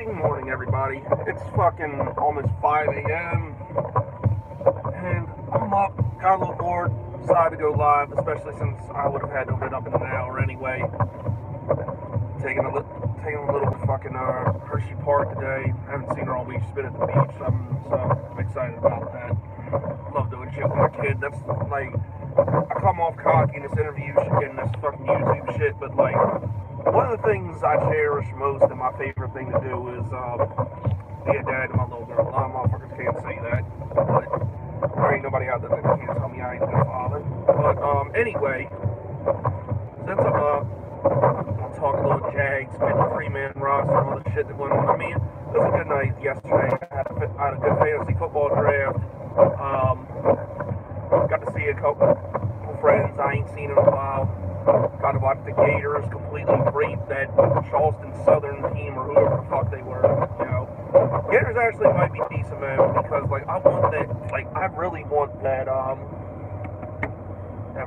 fucking morning, everybody. It's fucking almost 5 a.m. and I'm up, got a little bored, decided to go live, especially since I would have had to have been up in an hour anyway. Taking a little fucking Hershey Park today. I haven't seen her all week. She's been at the beach, so I'm excited about that. Love doing shit with my kid. That's like, I come off cocky in this interview and this fucking YouTube shit, but like, one of the things I cherish most and my favorite thing to do is be a dad to my little girl. A lot of motherfuckers can't say that, but there ain't nobody out there that can tell me I ain't a good father. But anyway, since I'm up, I'll talk a little Jags, 53-man roster, and all the shit that went on. I mean, it was a good night yesterday. I had a good fantasy football draft. Got to see a couple friends I ain't seen in a while. Got to watch the Gators completely rape that Charleston Southern team or whoever the fuck they were. You know, Gators actually might be decent, man, because like I really want that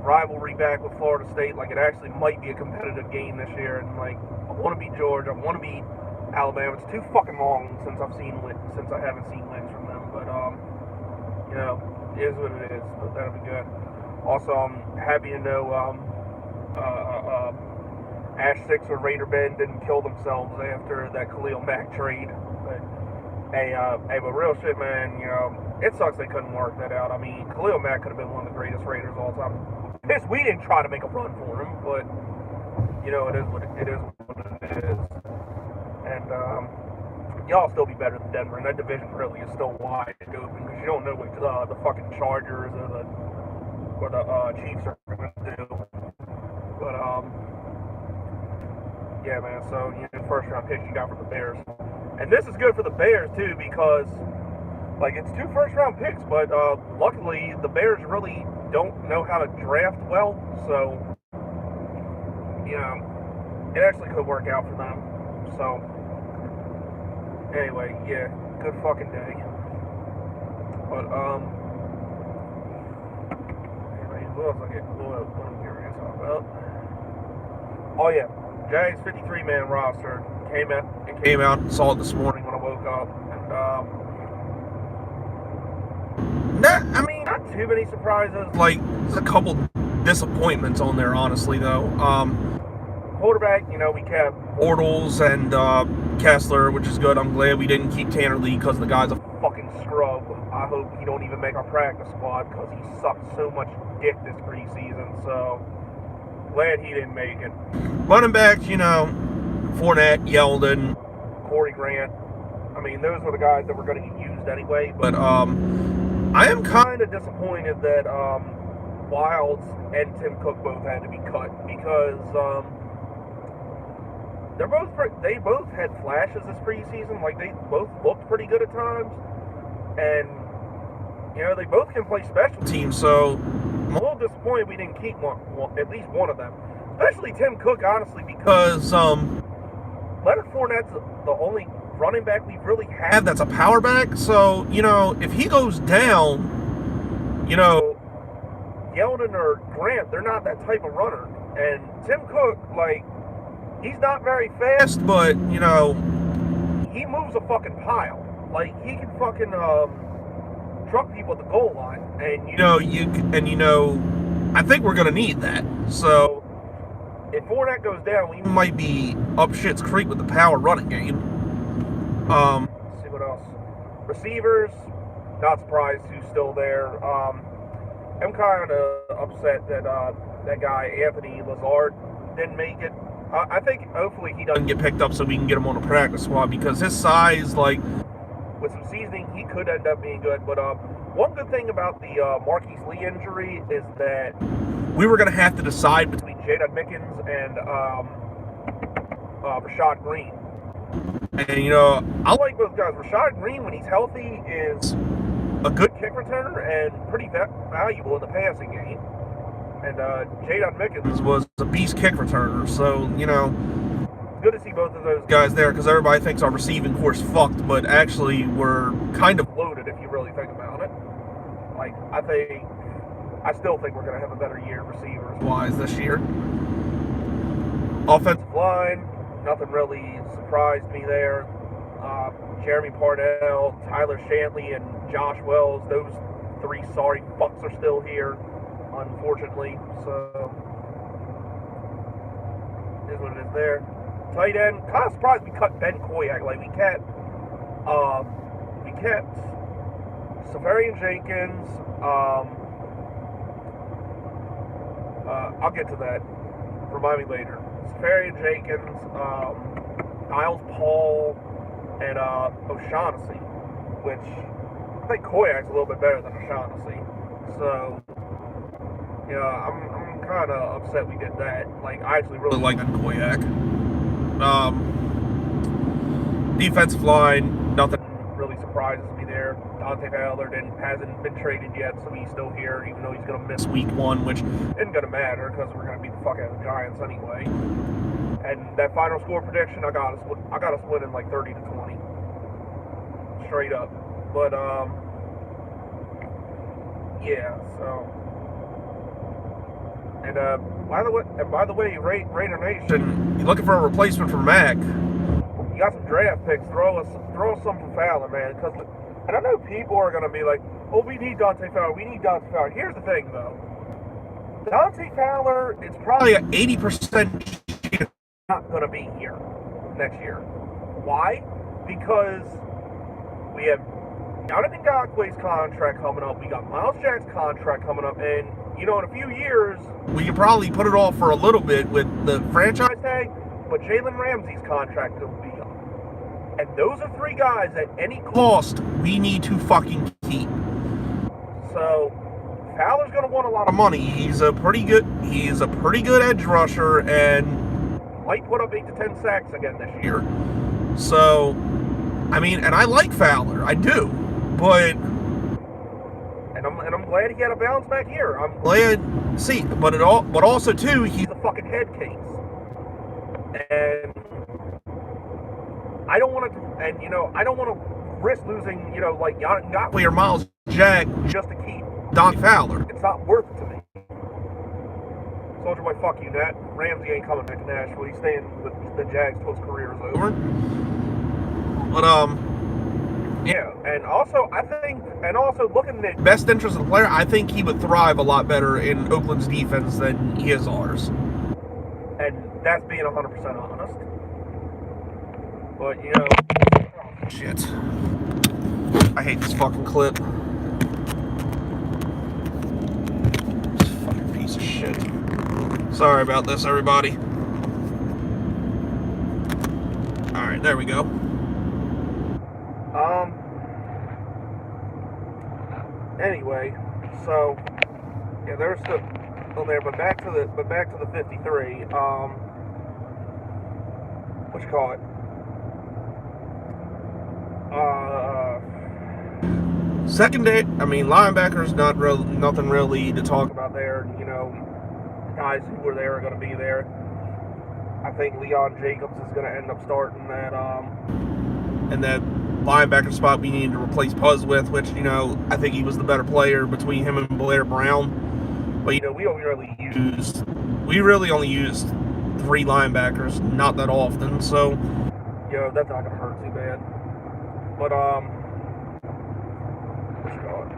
rivalry back with Florida State. Like, it actually might be a competitive game this year, and like, I want to beat Georgia, I want to beat Alabama. It's too fucking long since I haven't seen wins from them, but you know, it is what it is. But that'll be good. Also, I'm happy to know Ash Sixer Raider Ben didn't kill themselves after that Khalil Mack trade. But but real shit, man, you know, it sucks they couldn't work that out. I mean, Khalil Mack could have been one of the greatest Raiders of all time. Pissed we didn't try to make a run for him, but you know, it is what it is. And y'all still be better than Denver, and that division really is still wide open because you don't know what the fucking Chargers or the Chiefs are going to do. But yeah, man. So first round picks you got for the Bears, and this is good for the Bears too because like it's 2 first round picks, but luckily the Bears really don't know how to draft well, so you know it actually could work out for them. So anyway, yeah, good fucking day. But anyway, what am I talking about? Oh yeah, Jags 53-man roster came out and saw it this morning when I woke up, and not too many surprises. Like, there's a couple disappointments on there, honestly, though. Quarterback, we kept Bortles and Kessler, which is good. I'm glad we didn't keep Tanner Lee because the guy's a fucking scrub. I hope he don't even make our practice squad because he sucked so much dick this preseason. So glad he didn't make it. Running backs, Fournette, Yeldon, Corey Grant. I mean, those were the guys that were going to get used anyway. But I am kind of disappointed that Wilds and Tim Cook both had to be cut because they both had flashes this preseason. Like, they both looked pretty good at times, and they both can play special teams. So I'm a little disappointed we didn't keep at least one of them, especially Tim Cook, honestly, because Leonard Fournette's the only running back we really have that's a power back. So if he goes down, Yeldon or Grant, they're not that type of runner, and Tim Cook, like, he's not very fast, but he moves a fucking pile. Like, he can fucking truck people at the goal line, and I think we're gonna need that. So if Fournette goes down, we might be up shit's creek with the power running game. Let's see what else. Receivers, not surprised who's still there. I'm kind of upset that that guy Anthony Lazard didn't make it. I think hopefully he doesn't get picked up so we can get him on the practice squad because his size, like, with some seasoning, he could end up being good. But one good thing about the Marquise Lee injury is that we were going to have to decide between Jaden Mickens and Rashad Green. And, I like both guys. Rashad Green, when he's healthy, is a good kick returner and pretty valuable in the passing game. And Jaden Mickens was a beast kick returner. So, it's good to see both of those guys there because everybody thinks our receiving core's fucked, but actually we're kind of loaded if you really think about it. Like, I still think we're going to have a better year receivers-wise this year. Offensive line, nothing really surprised me there. Jeremy Parnell, Tyler Shantley, and Josh Wells. Those three sorry fucks are still here, unfortunately. So, is what it is there. Tight end, kind of surprised we cut Ben Koyak. Like, we kept Safarian Jenkins. I'll get to that. Remind me later. Safarian Jenkins, Niles Paul, and O'Shaughnessy, which I think Koyak's a little bit better than O'Shaughnessy. So, yeah, I'm kind of upset we did that. Like, I actually really like Koyak. Defensive line, nothing really surprises me there. Dante Fowler hasn't been traded yet, so he's still here, even though he's going to miss week 1, which isn't going to matter because we're going to beat the fuck out of the Giants anyway. And that final score prediction, I got us winning like 30-20, straight up. But yeah. So, and by the way, Raider Nation, you looking for a replacement for Mac? You got some draft picks. Throw us some for Fowler, man. Because, and I know people are going to be like, oh, we need Dante Fowler. Here's the thing, though. Dante Fowler, it's probably an 80% chance not going to be here next year. Why? Because we have Jonathan Ngakwe's contract coming up. We got Miles Jack's contract coming up. And, in a few years, we can probably put it off for a little bit with the franchise tag. But Jalen Ramsey's contract will be up. And those are 3 guys at any cost we need to fucking keep. So, Fowler's going to want a lot of money. He's a pretty good edge rusher and might put up 8 to 10 sacks again this year. So, I mean, and I like Fowler. I do. But and I'm glad he had a bounce back here. I'm glad but also too, he's a fucking head case. And I don't want to risk losing, like Ngakwe or Miles Jack just to keep Don Fowler. It's not worth it to me. Soldier Boy, fuck you, Nat. Ramsey ain't coming back to Nashville. He's staying with the Jags till his career is over. But yeah, and also looking at best interest of the player, I think he would thrive a lot better in Oakland's defense than he is ours. And that's being 100% honest. But, shit. I hate this fucking clip. This fucking piece of shit. Sorry about this, everybody. Alright, there we go. Anyway, so, yeah, there's still there, but back to the 53. What you call it? Secondary, linebackers, nothing really to talk about there. Guys who were there are going to be there. I think Leon Jacobs is going to end up starting that, and that linebacker spot we needed to replace Puzz with, which, I think he was the better player between him and Blair Brown. But, we really only used 3 linebackers, not that often, so, that's not going to hurt too bad. But, what's it called?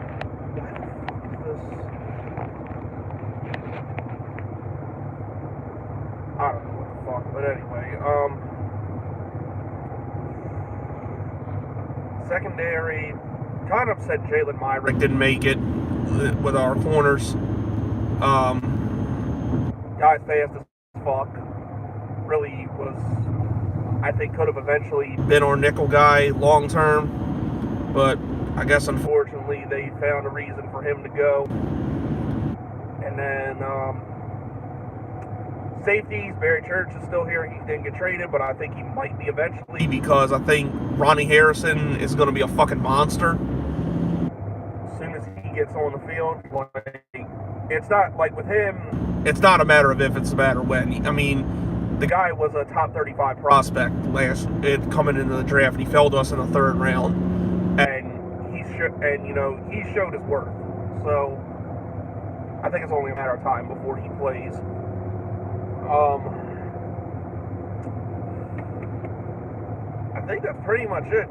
I don't know what the fuck, but anyway, secondary, kind of upset Jalen Myrick didn't make it with our corners. Guy's fast as fuck. Really was, I think, could have eventually been our nickel guy long term, but I guess unfortunately they found a reason for him to go. And then safeties, Barry Church is still here. He didn't get traded, but I think he might be eventually, because I think Ronnie Harrison is going to be a fucking monster as soon as he gets on the field. Like, it's not like with him, it's not a matter of if, it's a matter of when. The guy was a top 35 prospect coming into the draft, and he fell to us in the 3rd round, and he showed his worth. So I think it's only a matter of time before he plays. I think that's pretty much it.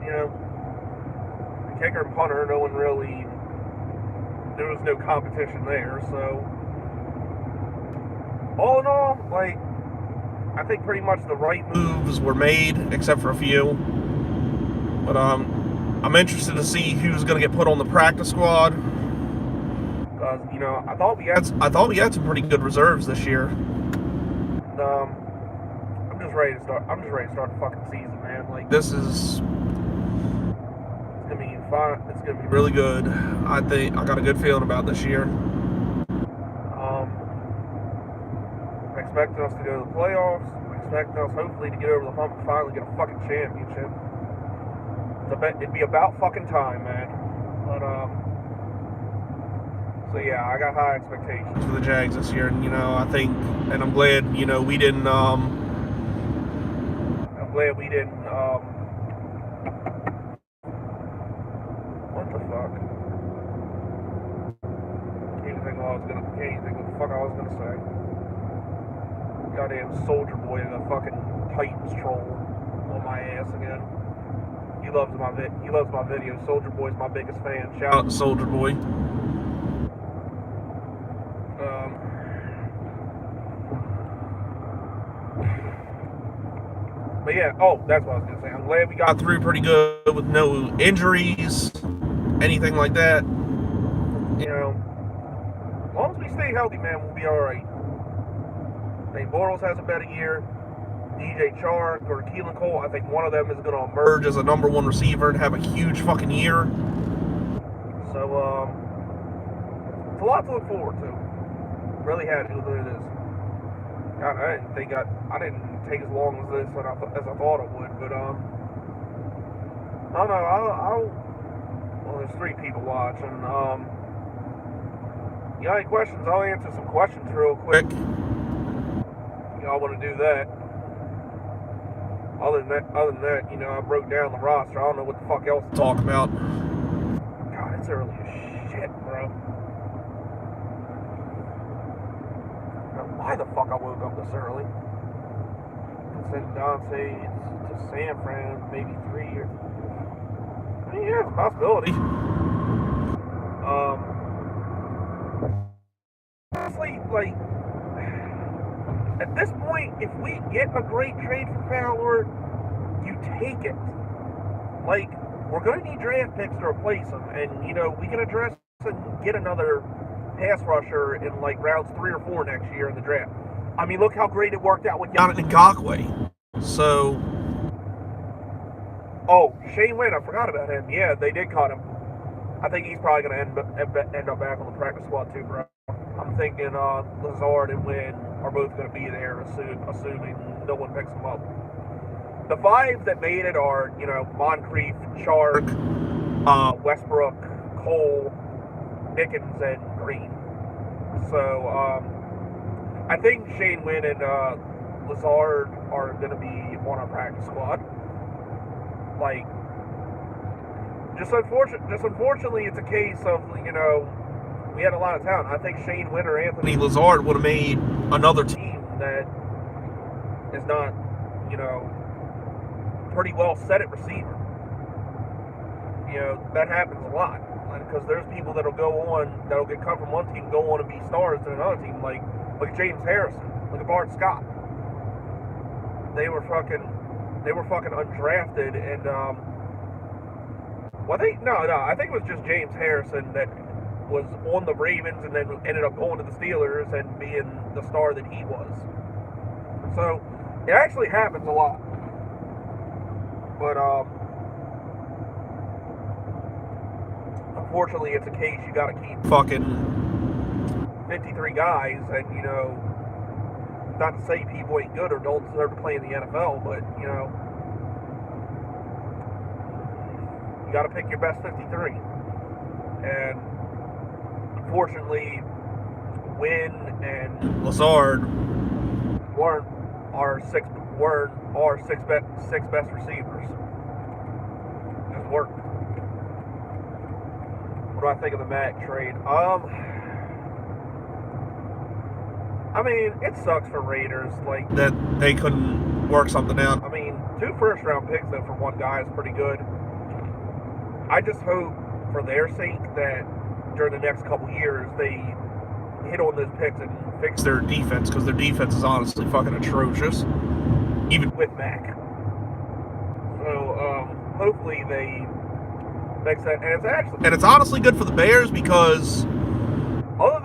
Kicker and punter, no one really. There was no competition there, so all in all, like, I think pretty much the right moves were made, except for a few. But I'm interested to see who's going to get put on the practice squad. Because I thought we had some pretty good reserves this year. I'm just ready to start. The fucking season, man. Like, this is. It's gonna be fun. It's gonna be really good. I think I got a good feeling about this year. I expect us to go to the playoffs. I expect us hopefully to get over the hump and finally get a fucking championship. It'd be about fucking time, man. But so yeah, I got high expectations for the Jags this year, and I think, and I'm glad we didn't. I'm glad we didn't. What the fuck? Can't even think what the fuck I was gonna say. Goddamn Soldier Boy, the fucking Titans troll on my ass again. He loves my videos. Soldier Boy's my biggest fan. Shout out to Soldier Boy. But yeah, that's what I was gonna say. I'm glad we got through pretty good with no injuries, anything like that. As long as we stay healthy, man, we'll be all right. Nate Bortles has a better year. DJ Chark or Keelan Cole, I think one of them is going to emerge as a number one receiver and have a huge fucking year. So, it's a lot to look forward to. Really happy with this. God, I didn't take as long as this as I thought it would, but I don't know. Well, there's 3 people watching. You got any questions? I'll answer some questions real quick. Y'all want to do that? Other than that, I broke down the roster. I don't know what the fuck else to talk about. God, it's early as shit, bro. Why the fuck I woke up this early? Send Dante to San Fran, maybe 3 years. I mean, yeah, it's a possibility. Honestly, like, at this point, if we get a great trade for Fowler, you take it. Like, we're going to need draft picks to replace him, and we can address and get another pass rusher in like rounds 3 or 4 next year in the draft. I mean, look how great it worked out with Yannick Ngakoue. So, Shane Wynn, I forgot about him. Yeah, they did cut him. I think he's probably going to end up back on the practice squad too, bro. I'm thinking Lazard and Wynn are both going to be there, assuming no one picks them up. The 5 that made it are, Moncrief, Chark, Westbrook, Cole, Nickens, and Green. So, I think Shane Wynn and Lazard are going to be on our practice squad. Like, just unfortunately, it's a case of, we had a lot of talent. I think Shane Wynn or Anthony Lazard would have made another team that is not, pretty well set at receiver. That happens a lot. Because there's people that'll get cut from one team, go on and be stars in another team. Like, look at James Harrison. Look at Bart Scott. They were fucking undrafted, and I think it was just James Harrison that was on the Ravens and then ended up going to the Steelers and being the star that he was. So it actually happens a lot. But unfortunately, it's a case you got to keep fucking 53 guys, and not to say people ain't good or don't deserve to play in the NFL, but you got to pick your best 53. And unfortunately, Wynn and Lazard weren't our six best receivers. Just worked. What do I think of the Mack trade? I mean, it sucks for Raiders, like, that they couldn't work something out. I mean, 2 first-round picks, though, for one guy is pretty good. I just hope, for their sake, that during the next couple years, they hit on those picks and fix their defense, because their defense is honestly fucking atrocious, even with Mac. So, hopefully they fix that. And it's honestly good for the Bears, because other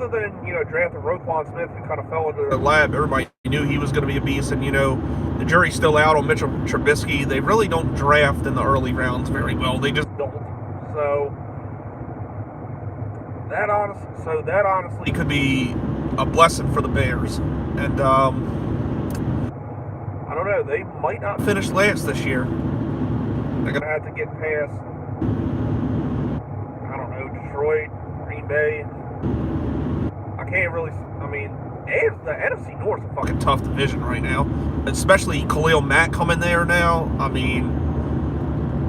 than drafting Roquan Smith, who kind of fell into the lab, everybody knew he was going to be a beast, and the jury's still out on Mitchell Trubisky. They really don't draft in the early rounds very well. They just don't. So that honestly could be a blessing for the Bears. And I don't know, they might not finish last this year. They're gonna have to get past, I don't know, Detroit, Green Bay. I can't really, the NFC North's a fucking tough division right now. Especially Khalil Mack coming there now.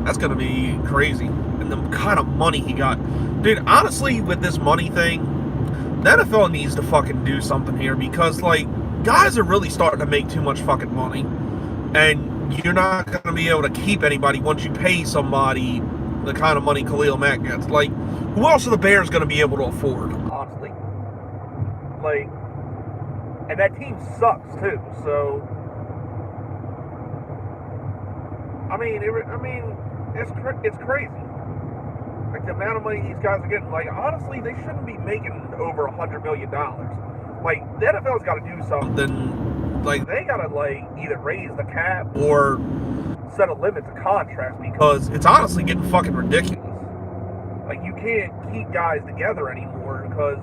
That's gonna be crazy. And the kind of money he got. Dude, honestly, with this money thing, the NFL needs to fucking do something here, because, guys are really starting to make too much fucking money. And you're not going to be able to keep anybody once you pay somebody the kind of money Khalil Mack gets. Who else are the Bears going to be able to afford? Honestly. And that team sucks, too. So, it's crazy. The amount of money these guys are getting, honestly, they shouldn't be making over $100 million. The NFL's got to do something. They got to, either raise the cap or set a limit to contracts, because it's honestly getting fucking ridiculous. You can't keep guys together anymore, because,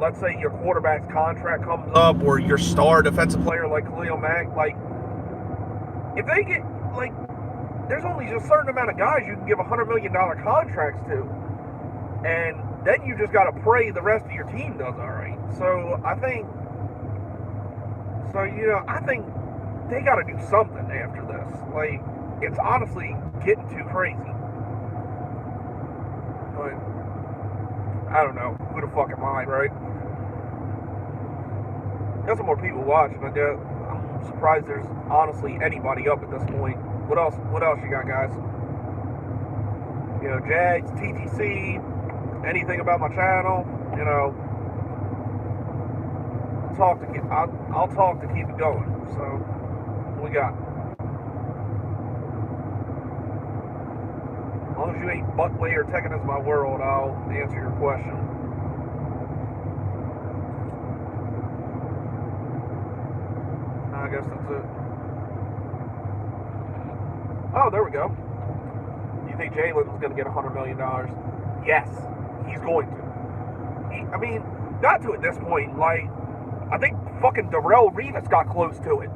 let's say your quarterback's contract comes up, or your star defensive player like Khalil Mack, if they get, there's only a certain amount of guys you can give $100 million contracts to, and then you just got to pray the rest of your team does all right. So I think they got to do something after this. It's honestly getting too crazy. But I don't know, who the fuck am I, right? Got some more people watching. I'm surprised there's honestly anybody up at this point. What else you got, guys? Jags, TTC, anything about my channel, I'll talk to keep it going. So, what we got? As long as you ain't Buckway or taking as my world, I'll answer your question. I guess that's it. Oh, there we go. Do you think Jalen's going to get $100 million? Yes, he's going to. Not to at this point. I think fucking Darrelle Revis got close to it.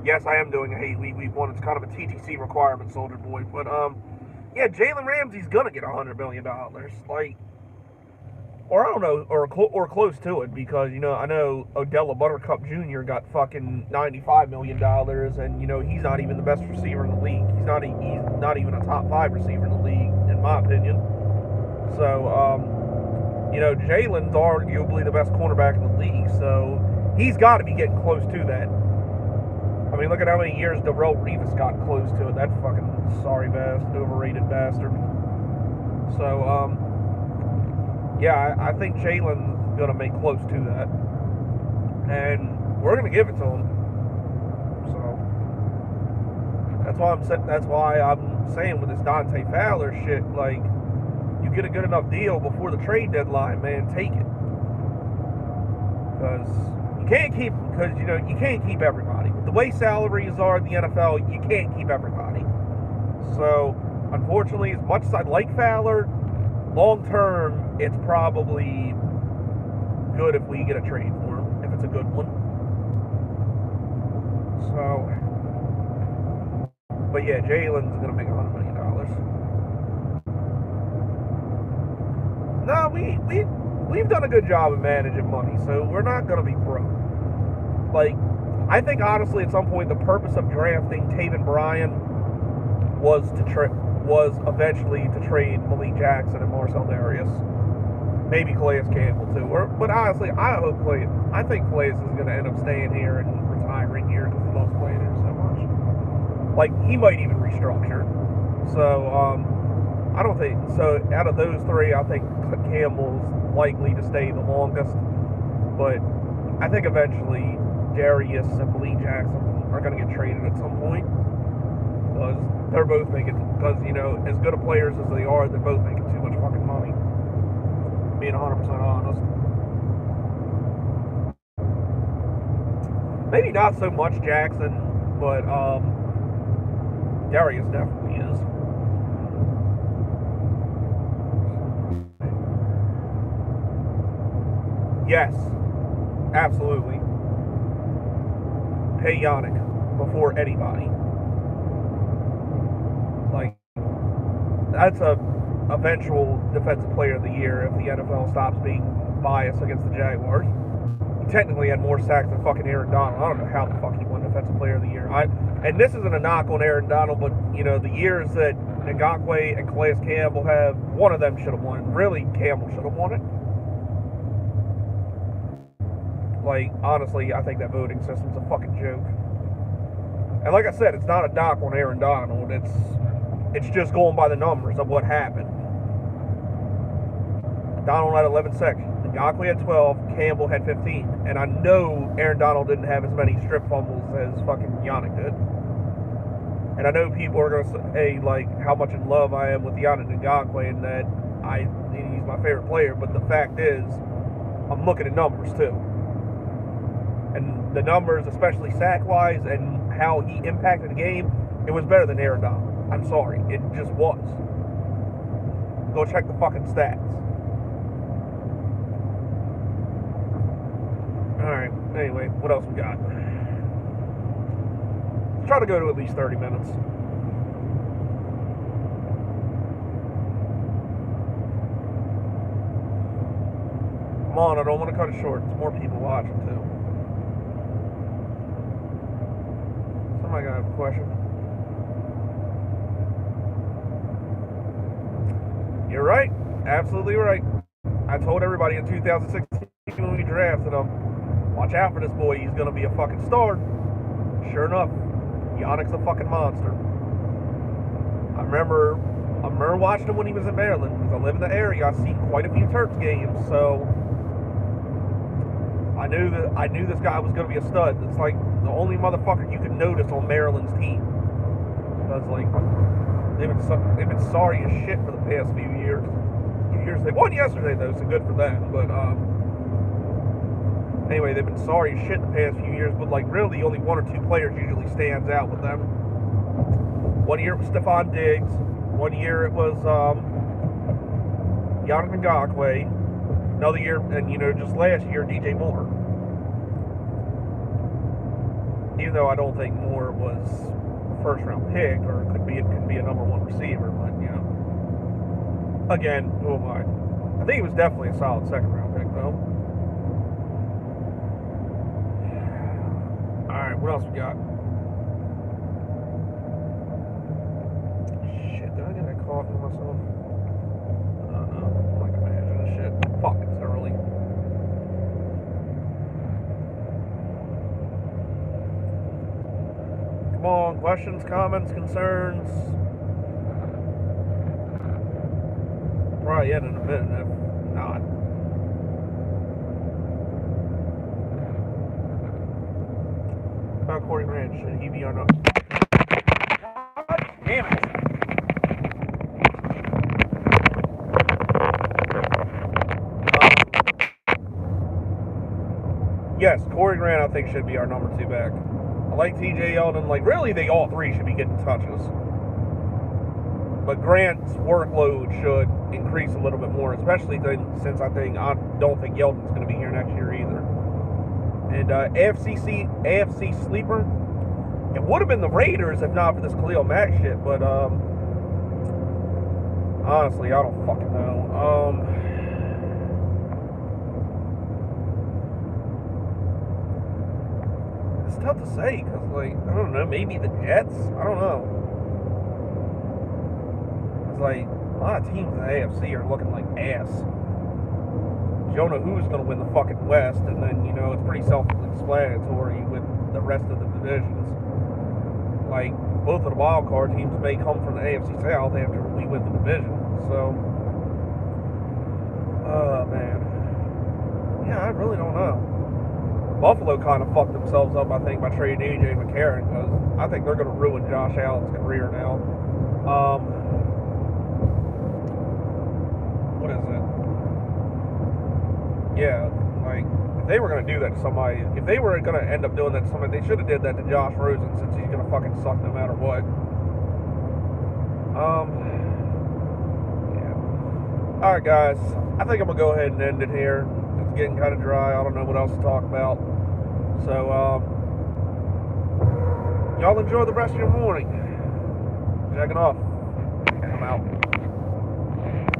Yes, I am doing a Hate Week 1. It's kind of a TTC requirement, Soldier Boy. But, yeah, Jalen Ramsey's going to get $100 million. Or I don't know, or close to it, because, I know Odell Buttercup Jr. got fucking $95 million, and, he's not even the best receiver in the league. He's not even a top 5 receiver in the league, in my opinion. So, Jalen's arguably the best cornerback in the league, so he's got to be getting close to that. Look at how many years Darrelle Revis got close to it. That fucking sorry bastard, overrated bastard. So, yeah, I think Jalen's going to make close to that. And we're going to give it to him. So, that's why I'm saying with this Dante Fowler shit, you get a good enough deal before the trade deadline, man, take it. Because you can't keep everybody. With the way salaries are in the NFL, you can't keep everybody. So, unfortunately, as much as I'd like Fowler, long term, it's probably good if we get a trade for him, if it's a good one. So, but yeah, Jalen's going to make $100 million. No, we've done a good job of managing money, so we're not going to be broke. I think honestly, at some point, the purpose of drafting Taven Bryan was eventually to trade Malik Jackson and Marcel Darius. Maybe Calais Campbell too. But honestly, I think Calais is going to end up staying here and retiring here because he loves Like, he might even restructure. So, I don't think so. Out of those three, I think Campbell's likely to stay the longest. But I think eventually Darius and Malik Jackson are going to get traded at some point, because they're both making, because, you know, as good of players as they are, they're both making too much fucking money. Being 100% honest. Maybe not so much Jackson, but Darius definitely is. Yes, absolutely. Pay Yannick before anybody. Like, that's a eventual defensive player of the year if the NFL stops being biased against the Jaguars. He technically had more sacks than fucking Aaron Donald. I don't know how the fuck he won defensive player of the year. And this isn't a knock on Aaron Donald, but, you know, the years that Ngakoue and Calais Campbell have, one of them should have won it. Really, Campbell should have won it. Like, honestly, I think that voting system's a fucking joke. And like I said, it's not a knock on Aaron Donald. It's just going by the numbers of what happened. Donald had 11 sacks. Ngakoue had 12. Campbell had 15. And I know Aaron Donald didn't have as many strip fumbles as fucking Yannick did. And I know people are going to say, like, how much in love I am with Yannick Ngakoue and that he's my favorite player. But the fact is, I'm looking at numbers, too. And the numbers, especially sack-wise, and how he impacted the game, it was better than Aaron Donald. I'm sorry. It just was. Go check the fucking stats. Alright, anyway, what else we got? Let's try to go to at least 30 minutes. Come on, I don't want to cut it short. There's more people watching, too. Somebody got a question? You're right. Absolutely right. I told everybody in 2016 when we drafted him, watch out for this boy. He's going to be a fucking star. Sure enough, Yannick's a fucking monster. I remember watching him when he was in Maryland, because I live in the area. I've seen quite a few Terps games, so I knew this guy was going to be a stud. It's like the only motherfucker you can notice on Maryland's team, because like they've been sorry as shit for the past few years. They won yesterday though, so good for them. But anyway, they've been sorry as shit the past few years. But like really, only one or two players usually stands out with them. One year it was Stephon Diggs. One year it was Yannick Ngakoue. Another year, and you know, just last year, DJ Moore. Even though I don't think Moore was a first-round pick, or it could be a number one receiver, but you know, again, who am I? I think he was definitely a solid second-round pick, though. All right, what else we got? Shit, did I get that cough for myself? Fuck, it's early. Come on, questions, comments, concerns. Probably in a minute, if not. About Corey Grant, should he be or not? God damn it. Yes, Corey Grant, I think, should be our number 2 back. I like TJ Yeldon. Like, really, they all three should be getting touches. But Grant's workload should increase a little bit more, especially since I don't think Yeldon's going to be here next year either. And AFC sleeper, it would have been the Raiders if not for this Khalil Mack shit. But honestly, I don't fucking know. It's tough to say because, like, I don't know, maybe the Jets? I don't know. It's like, a lot of teams in the AFC are looking like ass. You don't know who's going to win the fucking West, and then, you know, it's pretty self-explanatory with the rest of the divisions. like, both of the wild card teams may come from the AFC South after we win the division. So, man. Yeah, I really don't know. Buffalo kind of fucked themselves up, I think, by trading A.J. McCarron, because I think they're going to ruin Josh Allen's career now. What is it? Yeah, like, if they were going to do that to somebody, if they were going to end up doing that to somebody, they should have did that to Josh Rosen, since he's going to fucking suck no matter what. Yeah. Alright, guys. I think I'm going to go ahead and end it here. It's getting kind of dry. I don't know what else to talk about. So, y'all enjoy the rest of your morning. Jacking off. I'm out.